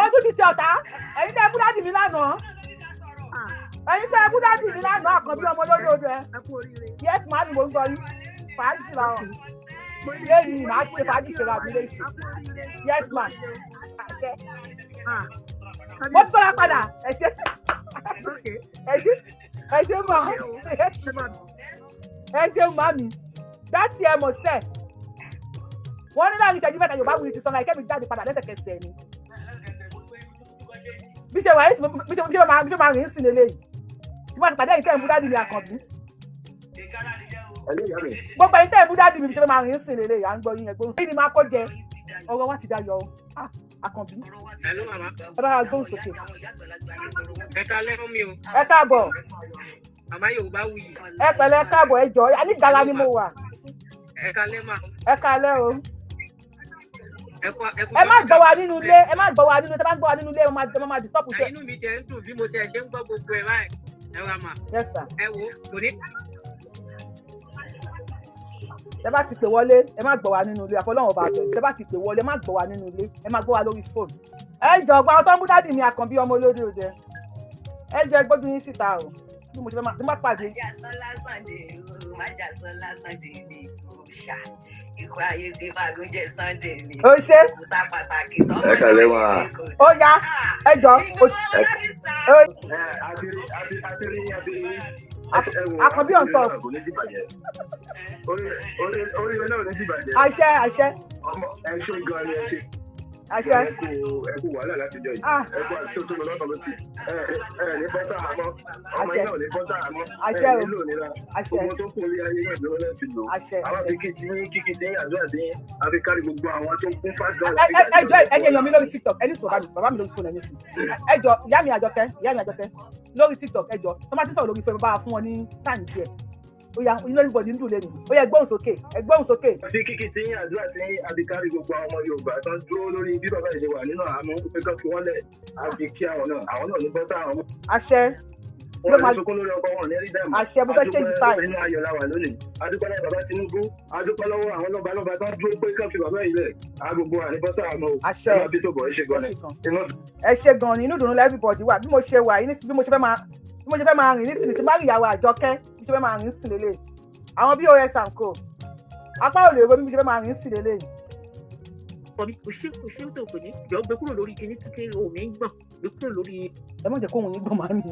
ojú ti tẹ ọ̀tá ẹ̀yin tẹ́ ẹ bú dádì mi lánàá àkànbí ọmọ lórí odò ẹ yes màá ní mo ń gbọ́ yín fàájì làwọn lẹ́yìn màá ṣe fàájì ṣe ra mi léṣe yes ma mo ti sọ́ra padà ẹ ṣe mọ́ mi dátì ẹ mọ̀ sẹ́ẹ̀. Wọ́n ní láàrin ìṣẹ́jú mẹ́ta Yorùbá wuyì ti sọ̀rọ̀ ìkẹ́mi jáde padà lẹ́sẹ̀kẹsẹ̀ ni. Bí ṣe wà yìí bí ṣe máa rìn sí lélẹ́yìí. Tí wọ́n ti pàdé ìkẹ́ ìmúdádì mi àkànbí. Gbogbo ẹ̀yin tẹ́ ìmúdádì mi bí ṣe máa rìn sí lélẹ́yìí à ń gbọ́ yín ẹgbẹ́ òun. Kí ni máa kó jẹ? Ọ̀rọ̀ wa ti dayọ̀ àkànbí. Ẹ bá wa gbóhùn sókè. Ẹ káalẹ́ fún mi o. Ẹ káàbọ̀. Màmá Yorùbá wuyì. Ẹ pẹ̀lẹ́ ẹ káàbọ̀ ẹ jọ̀ọ́ ní gàlá ni mo wà. Ẹ káalẹ́ mà. Ẹ káalẹ́ o. Ẹ má gbọ́ wa nínú ilé tẹ́ bá ń gbọ́ wa nínú ilé mo máa disturb ṣe. Inú mi jẹ́ ń dùn bí mo ṣe ń gbọ́ gbogbo ẹ̀ báyìí. Ẹ wá mà. Yes sir. Ẹ wo kò ní. Tẹ́ bá ti pè wọlé ẹ má gbọ́ wa nínú ilé àfọlọ́wọ́n ọba àgbẹ̀ tẹ́ bá ti pè wọlé ẹ má gbọ́ wa nínú ilé ẹ má gbọ́ wa lórí fóònù. Ẹ jọ gba ọtọ́ mú dádì mi àkànbí ọmọ olórí òde ẹ jẹ gbójú yín síta o bí mo ṣe máa pàdé. Májàsọ́lá Sunday ni òòṣà ikú ayé tí fagún jẹ Sunday ni òkúta pàtàkì tó ẹ kàlẹ́ wà. Ó yá ẹ jọ. Àkànbí ọ̀ntọ́. Orí náà ló ti bàjẹ́. Àṣẹ. Ẹ ṣe gan ni ẹ ṣe. Àṣẹ. Ẹ kú wàhálà láti jọ yìí. Ẹ kú àti tó lọ́kàn lọ́sì. Ní bọ́tà àmọ́. Ọmọ yẹn náà ní bọ́tà àmọ́. Àṣẹ o. Nílò nira. Gbogbo tó kún orí ayé yẹn lọ́wọ́ lẹ́sìn lò. Àwọn kíkì tí àdúrà tí àfi kárí gbogbo àwọn tó kún fásitì. Ẹ jọ ẹ̀yin èèyàn mi lórí TikTok ẹni sọ bàbá mi lórí fóònù ẹni sùn. Ẹ jọ ìyá mi àjọkẹ́ lórí TikTok ẹ jọ tó máa ti sọ̀rọ̀ lórí fẹ́ bá wa fún wọn ní táìmù díẹ̀. Ó yá inú everybody ń dùn lẹ́nu ó yá gbóhùn sókè. Àfi kíkì tí àdúrà tí àfi kárí gbogbo àwọn ọmọ Yorùbá tó ń dúró lórí bí bàbá ìṣe wà nínú àmọ́ pé kán fi wọ́n lẹ̀ àfi kí àwọn náà ní bọ́tà àwọn. Àṣẹ. Wọ́n ní sokó lórí ọkọ̀ wọn ní rí dẹ́mọ̀. Àṣẹ mo fẹ́ change style. Nínú ayọ̀ la wà lónìí. Adúpẹ́ lọ́wọ́ bàbá Tinubu. Adúpẹ́ lọ́wọ́ àwọn lọ́balọ́ba tó ń dúró pé kán fi bàbá yìí lẹ̀. Agbègbè àníbọ́sà àmọ́ o. Àṣẹ. Ẹ máa bí tó bọ̀ ẹ ṣe gan ni. Ẹ ṣe gan ni inú ìdùnnú everybody wà bí mo ṣe wà yìí bí mo ṣe fẹ́ máa bí mo ṣe fẹ́ máa rìn nísìnyí tí má rí ìyàwó Àjọkẹ́ bí mo ṣe fẹ́ máa rìn sí lélẹ̀ àwọn BOS and co apá ò lè ro bí mo ṣe fẹ́ máa rìn sí lélẹ̀. Kò ṣe tó kò ní jọ gbé kúrò lórí kinní tí òun ní gbọ̀n gbé kúrò lórí. Ẹ má jẹ́ kó òun ní gbọ̀n máa ń ní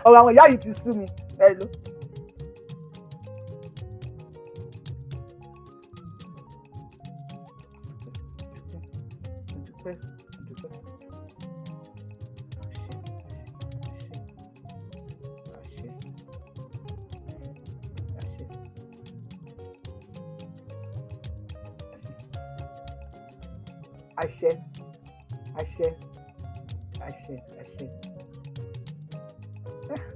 ọ̀rọ̀ àwọn ìyá yìí ti sú mi ẹ ló. Àṣẹ àṣẹ àṣẹ àṣẹ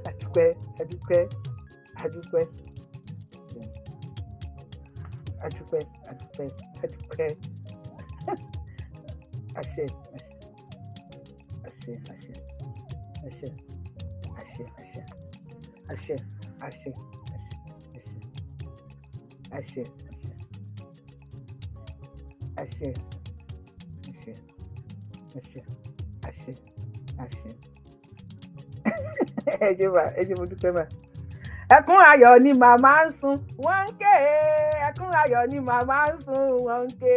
àdúpẹ́ àdúpẹ́ àdúpẹ́ àdúpẹ́ àdúpẹ́ àdúpẹ́ àṣẹ àṣẹ àṣẹ àṣẹ àṣẹ àṣẹ àṣẹ àṣẹ àṣẹ àṣẹ àṣẹ àṣẹ. Àṣẹ. Ẹ ṣé mo dúpẹ́ mà. Ẹkún ayọ̀ ni màmá ń sun, wọ́n ń ké. Ẹkún ayọ̀ ni màmá ń sun, wọ́n ń ké.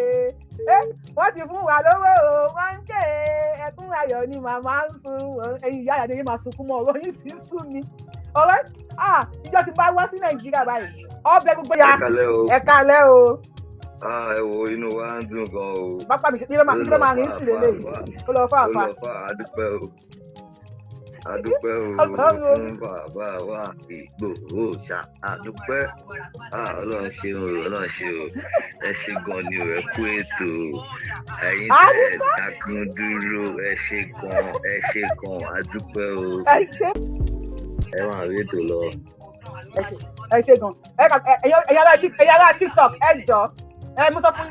Wọ́n ti fún wa lówó o, wọ́n ń ké. Ẹkún ayọ̀ ni màmá ń sun, ẹ̀yin ìyá àdéhìí máa sunkún mọ́ ọ̀rọ̀ yìí ti sú mi. Ọ̀rẹ́ ìjọ ti bá wá sí Nàìjíríà báyìí. Ọbẹ̀ gbogbo ya. Ẹ kálẹ́ o. Ẹ wo inú wa ń dùn gan o. Bápá mi ṣe máa rìn sí lélẹ̀ ó lọ fà fà. Adúpẹ́ o fún bàbá wa Ìgbòho ṣá adúpẹ́. Ọlọ́run ṣe o ẹ ṣe gan ni o ẹ kú ètò ẹ̀yin tẹ̀ dákun dúró ẹ ṣe gan adúpẹ́ o. Ẹ máa rí ètò lọ. Ẹ ṣe gan ẹ̀yà ara TikTok ẹ jọ mo sọ fún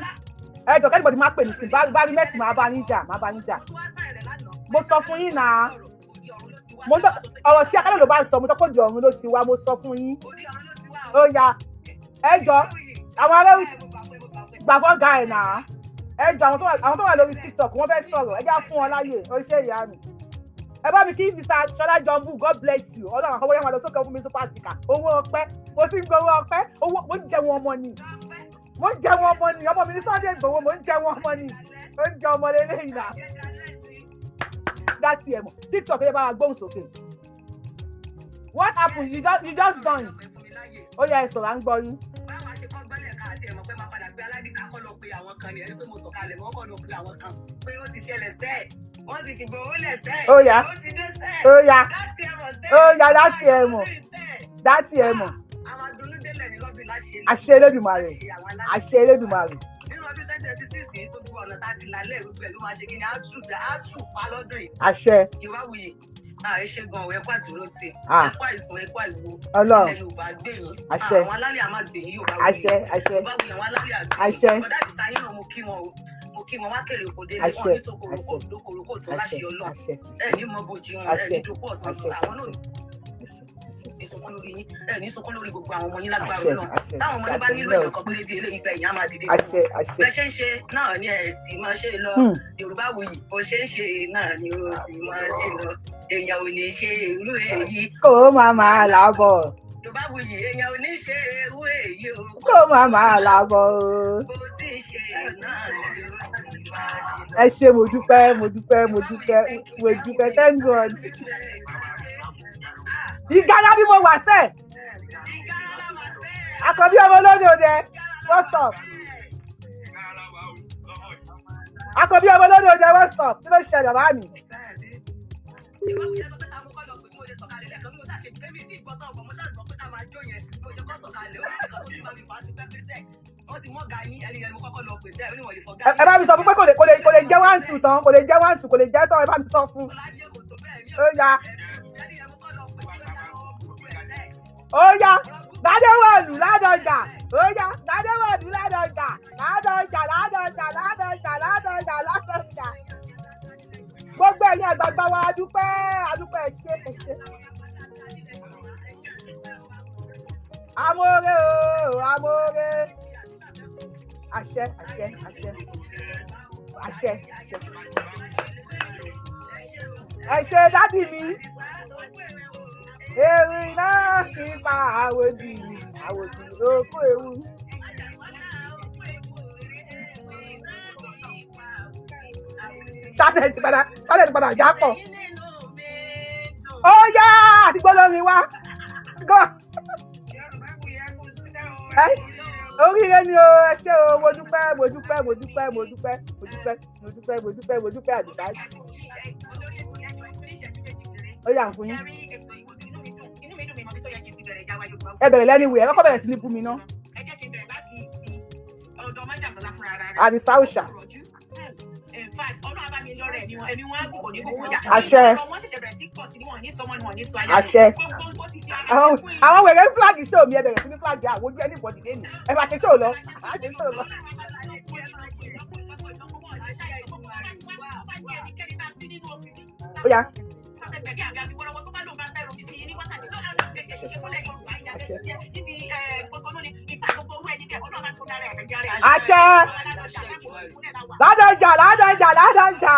ẹ jọ kẹ́nìbọ̀dì má pè mí sí bá rí mẹ́sì máa bá yín jà mo sọ fún yín náà ọ̀rọ̀ tí akálẹ̀ ló bá sọ mo sọ pé òdì ọ̀run ló ti wá mo sọ fún yín ó yá ẹ jọ àwọn ará gbàgbọ́ ga ẹ̀ náà ẹ jọ àwọn tó wà lórí TikTok wọ́n fẹ́ sọ̀rọ̀ ẹ já fún wọn láyè ó ṣe ìyá mi ẹ bá mi kí Mr. Ṣọlá Jọmbú God bless you Ọlọ́run àwọn owó yẹn máa lọ sókè fún mi super sticker owó ọpẹ́ mo ti ń gbowó ọpẹ́ owó mo ń jẹun ọmọ ni ọmọ mi ní Sunday Igboho mo ń jẹun ọmọ ni ó ń jẹ ọmọ lélẹ́yìn náà dátì ẹ̀ mọ̀ TikTok ẹ bá wa gbóhùn sókè what happened you just done ó yẹ ẹ sọ̀rọ̀ à ń gbọ́ yín. báwa ṣe kọ́ gbọ́lẹ̀ ká àti ẹ̀mọ́ pé máa padà gbé aládìsá kọ́ lọ pé àwọn kan ní ẹni pé mo sọ̀kalẹ̀ mọ́ kọ́ lọ pé àwọn kan pé ó ti ṣẹlẹ̀ sẹ́ẹ̀ wọ́n ti fi Igboho lẹ̀ sẹ́ẹ̀ ó ti dé sẹ́ẹ̀ ó yá láti ẹ̀mọ̀ dátì ẹ̀ mọ̀ àwọn adùnú délẹ̀ ní lọ́bì láṣẹ àṣẹ Elédùmarè àṣẹ Elédùmarè. nínú ọdún 2036 gbogbo ọ̀nà tá a ti lálẹ́ ìwé pẹ̀lú máa ṣe kí ni á tù pa lọ́dún yìí. àṣẹ. Yorùbáwuyì ẹ ṣe gan ẹ kó àdúró tì ẹ kó àìsàn ẹ kó àìwo ilẹ̀ Yorùbá gbé yín àwọn alálẹ̀ àmà gbé yín Yorùbáwuyì Yorùbáwuyì àwọn alálẹ̀ àgbé yín ọ̀dà àdìsá yín náà mo kí wọn wá kéré òkò délé wọn ní tòkòròkò tó láṣẹ Ọlọ́run ẹ ní mọ bòjì wọn ẹ ní dòpọ̀ ọ̀sán àwọn náà ìsunkún lórí yín ẹ ní sunkún lórí gbogbo àwọn ọmọ yín lágbára Ọlọ́run táwọn ọmọ yín bá nílò èèyàn kan péré bí eléyìí gba èèyàn máa dìde fún wọn bẹ ṣe ń ṣe náà ni ẹ sì máa ṣe lọ Yorùbáwuyì bó ṣe ń ṣe náà ni ó sì máa ṣe lọ èèyàn ò ní ṣe irú èyí kó máa làbọ̀. Yorùbáwuyì èèyàn ò ní ṣe irú èyí o kó máa làbọ̀. bó ti ṣe náà ni ó sì máa ṣe lọ. ẹ ṣé mo dúpẹ́ thank God. Ìgárá bí mo wà sẹ́ àkọ́bí ọmọ olóde òde what's up àkọ́bí ọmọ olóde òde what's up kí ló ṣẹlẹ̀ bá mi. ẹ bá mi sọ fún pé kò lè jẹ́ one two tán kò lè jẹ́ one two kò lè jẹ́ tán ẹ bá mi sọ fún. Ó yá Ládéwọ̀lú Ládọjà ó yá Ládéwọ̀lú Ládọjà gbogbo ẹ̀yin àgbààgbà wa adúpẹ́ ẹ ṣé amóore o amóore àṣẹ ẹ ṣé dádì mi ewu náà kì í pa àwòdì lóko ewu. Sálẹ̀ ti padà já pọ̀. Ó yá àti gbólórin wá. Oríire ni o, ẹ ṣé o, mo dúpẹ́ Àdìsá. Ó yá fún yín. Ẹ bẹ̀rẹ̀ lẹ́nu ìwé, ẹ kọ́kọ́ bẹ̀rẹ̀ sí ní bú mi ná. Àdìsá òòṣà. Àṣẹ. Àṣẹ. Àwọn wèrè ń flag show mi ẹ bẹ̀rẹ̀ sí ní flag àwọn ojú ẹni bọ̀dì lẹ́nu ẹ bá ṣe show lọ. Ó yá. Àṣẹ. Ladoja.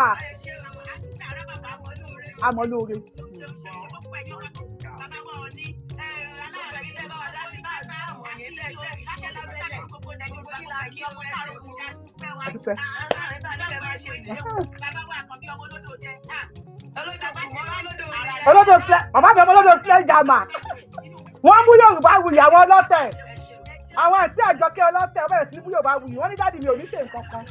Amọ̀lóore. Adupe. Olódò sílẹ̀, bàbá mi olódò sílẹ̀ jàmà. Wọ́n mú Yorùbá wuyì àwọn ọlọ́tẹ̀. Àwọn àti Àjọkẹ́ ọlọ́tẹ̀ ọbẹ̀ sí mú Yorùbá wuyì. Wọ́n ní dáàdì mi ò ní ṣe nǹkan kan.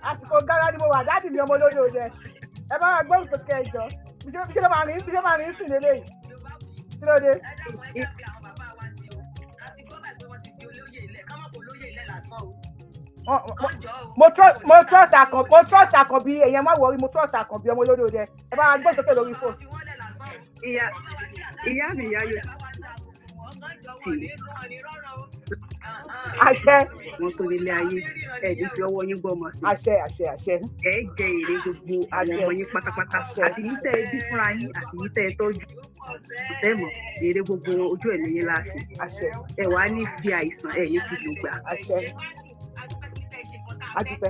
Àsìkò gára ni mo wà, dáàdì mi ọmọ olódò jẹ. Ẹ bá wa gbóhùn sókè ẹjọ́. Bí ṣe máa rìn sí lélẹ́yìí. Kí ló dé? Mo trust Àkànbí èèyàn má wọrí mo trust Àkànbí ọmọ olódò jẹ. Ẹ bá wa gbóhùn sókè lórí fóònù. Ìyá mi ìyá yóò. Àṣẹ. Wọ́n tó nílé ayé ẹ̀ẹ́dì fi ọwọ́ yín gbọ́mọ sí. Àṣẹ. Ẹ jẹ èrè gbogbo àwọn ọmọ yín pátápátá àti yín tẹ́ ẹ bí fúnra yín àti yín tẹ́ ẹ tọ́jú. Tẹ́mọ̀ èrè gbogbo ojú ẹ̀ lẹ́yìn láàṣì. Àṣẹ. Ẹ wàá ní fi àìsàn ẹ̀ ní fi lò gbà. Àṣẹ. Adupe.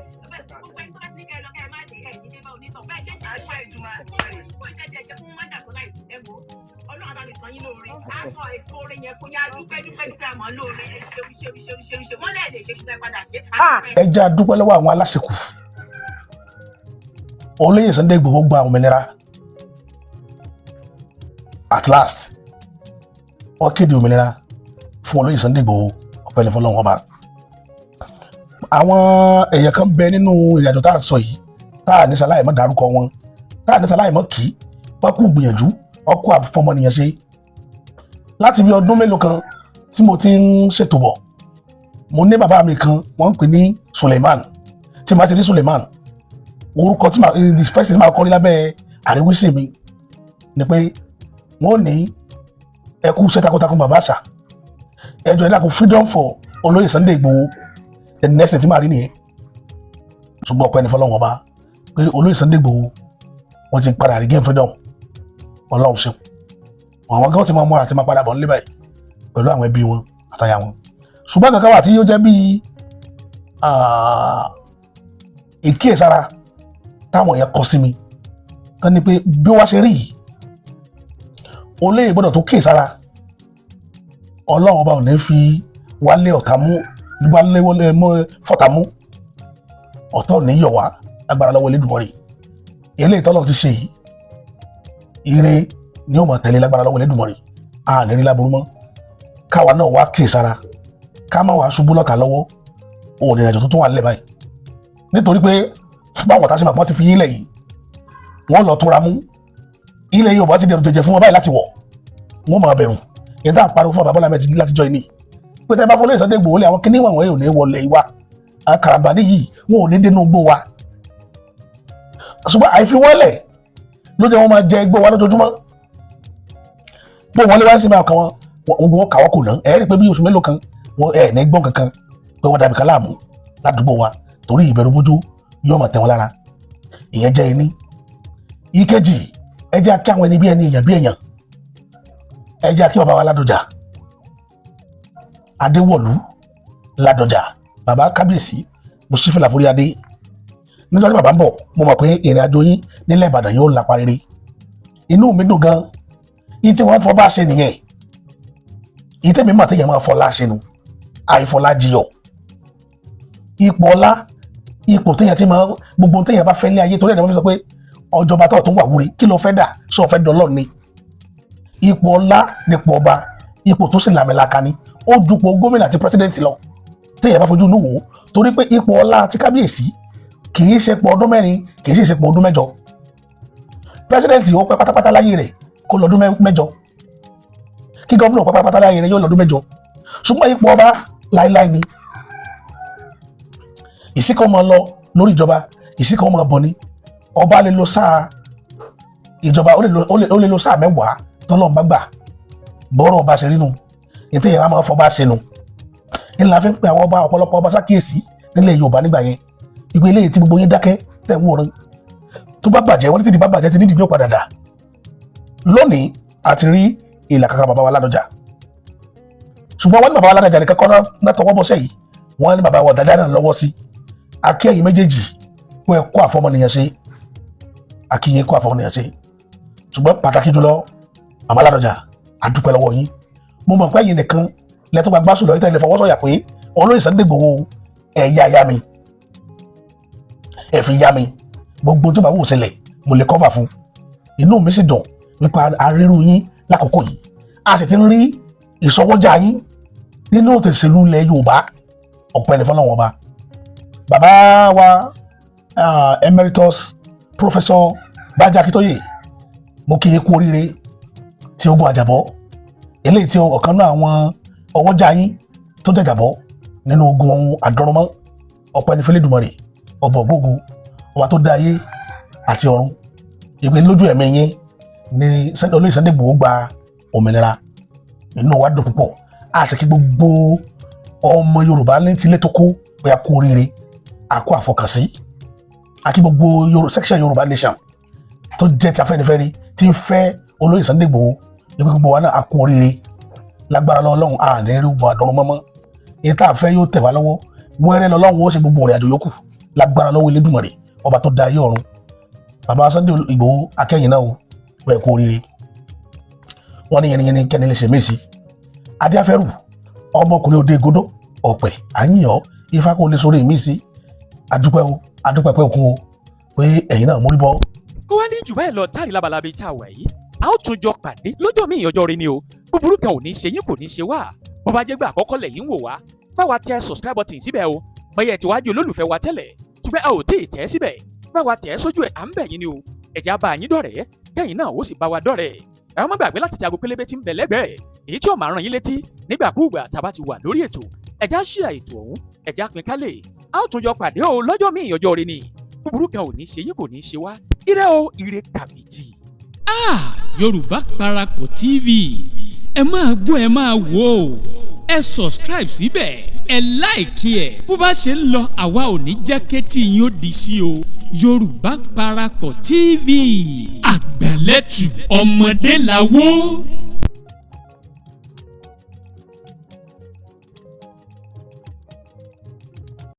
Ẹ jẹ́ a dúpẹ́ lọ́wọ́ àwọn aláṣekù. Olóyè Sunday Igboho gba òmìnira at last. Wọ́n kéde òmìnira fún Olóyè Sunday Igboho ọpẹ́ ní fọ́lọ́run ọba. Àwọn èèyàn kan bẹ nínú ìrìnàjò tá à ń sọ yìí tá à ní sáláì mọ́ dárúkọ wọn tá à ní sáláì mọ́ kì í wọ́n kú gbìyànjú ọkọ̀ àfọmọnìyàn ṣe láti bí ọdún mélòó kan tí mo ti ń ṣètò bọ̀. Mo ní bàbá mi kan wọ́n ń pè ní Suleiman tí màá ti rí Suleiman orúkọ tí the first thing máa kọ́ ní lábẹ́ àríwísí mi ni pé wọ́n ní ẹkú iṣẹ́ takuntakun bàbá àṣà ẹjọ́ ẹ̀dá kò freedom for Olóyè Sunday Igboho the next thing tí màá rí nìyẹn. Ṣùgbọ́n ọpẹ́ ní fọlọ́wọ́n ọba pé Olóyè Sunday Igboho wọ́n ti padà regain freedom Ọlọ́run ṣeun àwọn gan ti máa mọ́ra àti máa padà bọ̀ nílé báyìí pẹ̀lú àwọn ẹbí wọn àtàyà wọn. Ṣùgbọ́n kankan wà tí yóò jẹ́ bíi ìkíyèsára táwọn èèyàn kọ sí mi kan ni pé bí wọ́n ṣe rí yìí olóyè gbọ́dọ̀ tó kíyèsára Ọlọ́run ọba ò ní fi wálé ọ̀tá mú wálé fọ̀tá mú ọ̀tọ̀ ò ní yọ̀ wá agbára lọ́wọ́ Elédùmarè eléyìí tọ́lọ́run ti ṣe yìí ire ni ó máa tẹ̀lé lágbára lọ́wọ́ Elédùmarè a lè rí láburú mọ́ káwa náà wá kíyèsára ká má wàá ṣubú lọ́tà lọ́wọ́ òun ìrìnàjò tó tún wà nílẹ̀ báyìí nítorí pé báwọn ọ̀tá ṣe máa pọ́n ti fi yín lẹ̀ yìí wọ́n lọ túnra mú ilẹ̀ Yorùbá ti dẹrù jẹjẹ fún wọn báyìí láti wọ̀ wọ́n máa bẹ̀rù yẹn tá à ń pariwo fún Bàbá Lámẹ́tì látijọ́ yìí ni pé tẹ́ bá fọlọ́ Sunday Igboho lé àwọn kíní wọn ò ní wọlé wa àwọn karambani yìí wọn ò ní dénú gbó wa ṣùgbọ́n àìfiwọ́lẹ̀ ló jẹ́ wọ́n máa jẹ igbó wa lójoojúmọ́ bó wọn lé wá sí máa kàn wọn kàwọ́ kò ná ẹ̀ẹ́rì pé bí oṣù mélòó kan wọn ẹ̀ ní gbọ́n kankan pé wọ́n dàbí kan láàmú ládùúgbò wa torí ìbẹ̀rù bójú yóò máa tẹ̀ wọ́n lára ìyẹn jẹ́ ẹni. Ìkejì ẹ jẹ́ kí àwọn ẹni bí ẹni èèyàn bí èèyàn ẹ jẹ́ kí bàbá wa Ladoja Adéwọ̀lú Ladoja bàbá kábíyèsí mo ṣí fìlà forí adé nítorí bàbá ń bọ̀ mo mọ̀ pé ìrìn àjò yín nílẹ̀ Ìbàdàn yóò lápá rere inú mi dùn gan yìí tí wọ́n fọba ṣe nìyẹn yìí tẹ́mi mọ̀ téèyàn máa fọlá ṣe nu àìfọlá jiyọ̀ ipò ọlá ipò téèyàn ti máa gbogbo téèyàn bá fẹ́ lé ayé torí ẹ̀dá wọn sọ pé ọjọba tó tún wà wúre kí ló fẹ́ dà sọ fẹ́ dọ́lọ́ ni ipò ọlá nípò ọba ipò tó sì làmìlaka ni ó dupò gómìnà àti pírẹsidẹ́ǹtì lọ téèyàn bá fojú inú wò ó torí pé ipò ọlá ti kábíyèsí kì í ṣe pọ̀ ọdún mẹ́rin kì í sì ṣe pọ̀ ọdún mẹ́jọ pírẹsidẹ́ǹtì ó pẹ́ pátápátá láyé rẹ̀ kó lọ́dún mẹ́jọ kí gómìnà pẹ́ pátápátá láyé rẹ̀ yóò lọ́dún mẹ́jọ ṣùgbọ́n ipò ọba láíláí ni ìsìnkàn máa lọ lórí ìjọba ìsìnkàn máa bọ̀ ni ọba lè lo sáà ìjọba ó lè lo sáà mẹ́wàá tọ́lọ́run bá gbà bọ́rọ̀ ọba ṣe rínu ètò ìyẹn a máa fọba ṣe nu ńlá fi ń pe àwọn ọba ọ̀pọ̀lọpọ̀ ọba ṣàkíyèsí nílẹ̀ Yorùbá nígbà yẹn ìgbé eléyìí tí gbogbo yín dákẹ́ tẹ̀ ń wòran tó bá bàjẹ́ wọ́n ti di bá bàjẹ́ ti nídìí ní òpadà dà lónìí àti rí ìlàkàkà bàbá wa Ládọjà ṣùgbọ́n wọ́n ní bàbá wa Ládọjà nìkan kọ́ náà tọwọ́ bọ́sẹ̀ yìí wọ́n ní bàbá wa Ọ̀dájà náà lọ́wọ́ sí akẹ́yìn méjèèjì wọ́n ẹ̀ kó àfọmọnìyàn ṣe akíyìn kó àfọmọnìyàn ṣe ṣùgbọ́n pàtàkì jùlọ bàbá Ládọjà àdúpẹ́ lọ́wọ́ yín mo mọ̀ pé ẹ̀yin nìkan lẹ́tọ́ gba gbásùn lọ ìtẹ́lẹ̀ fọwọ́sọ̀yà pé olóyè Sunday Igboho ẹ̀yà ya mi ẹ̀fìn ya mi gbogbo tó bá wù sílẹ̀ mo lè kọ́fà fún inú mi sì dùn nípa arírú yín lákòókò yìí a sì ti ń rí ìsọwọ́jà yín nínú òtẹ̀sílú ilẹ̀ Yorùbá ọ̀pẹ́ ní fọlọ́wọ́n ọba bàbá wa emeritus professor Bánjí Akíntóyè mo kí i kú oríire tí ogun àjàbọ́ eléyìí tí ọ̀kan náà àwọn ọwọ́jà yín tó jàjàbọ́ nínú ogun àdọ́rùnmọ́ ọ̀pẹ́ ní fẹ́lẹ́dùmarè ọba ògbógo ọba tó dá ayé àti ọ̀run ìpè lójú ẹ̀mí yín ní olóyè Sunday Igboho gba òmìnira inú wa dùn púpọ̀ a sì kí gbogbo ọmọ Yorùbá ní tilé tó kó pé a kú oríire a kú àfọkànsí a kí gbogbo section Yorùbá nation tó jẹ́ ti Afẹ́nifẹ́re tí ń fẹ́ olóyè Sunday Igboho ìpè gbogbo wa náà a kú oríire lágbára Ọlọ́run a ní rí ogun àdọ́rùn mọ́mọ́ èyí tá a fẹ́ yóò tẹ̀ wá lọ́wọ́ wẹ́rẹ́ lọ́lọ́run ó ṣe gbogbo rẹ̀ àjò yòókù lágbára lọ́wọ́ Elédùmarè ọba tó da ayé ọ̀run bàbá Sunday Igboho akẹ́yìn náà o wẹ̀ kú oríire wọ́n ní yẹniyẹni kẹ́ni lè ṣe mẹ́sì adéafẹ́rù ọmọkùnrin òde ìgodó ọ̀pẹ̀ àyìnyàn ifá kò lè sórí mi sí adúpẹ́ o adúpẹ́ pé òkun o pé ẹ̀yin náà mórí bọ́. kó wá ní jù bẹ́ẹ̀ lọ táàrí lábalábí tá a wà yìí a ó tún jọ pàdé lọ́jọ́ míì ọjọ́ rí ni o búburú kan ò ní ṣe yín kò ní ṣe wá bó bá jẹ́ gbà àkọ́kọ́ lẹ́yìn wò wá bá wa tẹ subscribe button síbẹ̀ o bẹ́ẹ̀ tí wàá di olólùfẹ́ wa tẹ́lẹ̀ ṣùgbọ́n a ò tí ì tẹ̀ síbẹ̀ bá wa tẹ̀ sójú ẹ̀ à ń bẹ̀ yín ni o ẹ̀jẹ̀ á bá yín dọ̀rẹ́ kẹ́yìn náà ó sì bá wa dọ̀rẹ́ ẹ má gbàgbé láti ti aago pélébé tí ń bẹ lẹ́gbẹ̀ẹ́ èyí tí ó máa ràn yín létí nígbàkúùgbà tá a bá ti wà lórí ètò ẹ̀jẹ̀ á ṣíà ètò ọ̀hún ẹ̀jẹ̀ á pín kálẹ̀ a ó tún jọ pàdé o lọ́jọ́ míì ọjọ́ rí ni búburú kan ò ní ṣe yín kò ní ṣe wá ire o ire kàbìtì. Yorùbá Parapọ̀ TV ẹ máa gbọ́ ẹ máa wò ó ẹ subscribe síbẹ̀ ẹ láìkí ẹ̀ bó bá ṣe ń lọ àwa ò ní jẹ́ kétí yín ó di sí o Yorùbá Parapọ̀ TV àgbàlẹ́tù ọmọdé làwọ̀.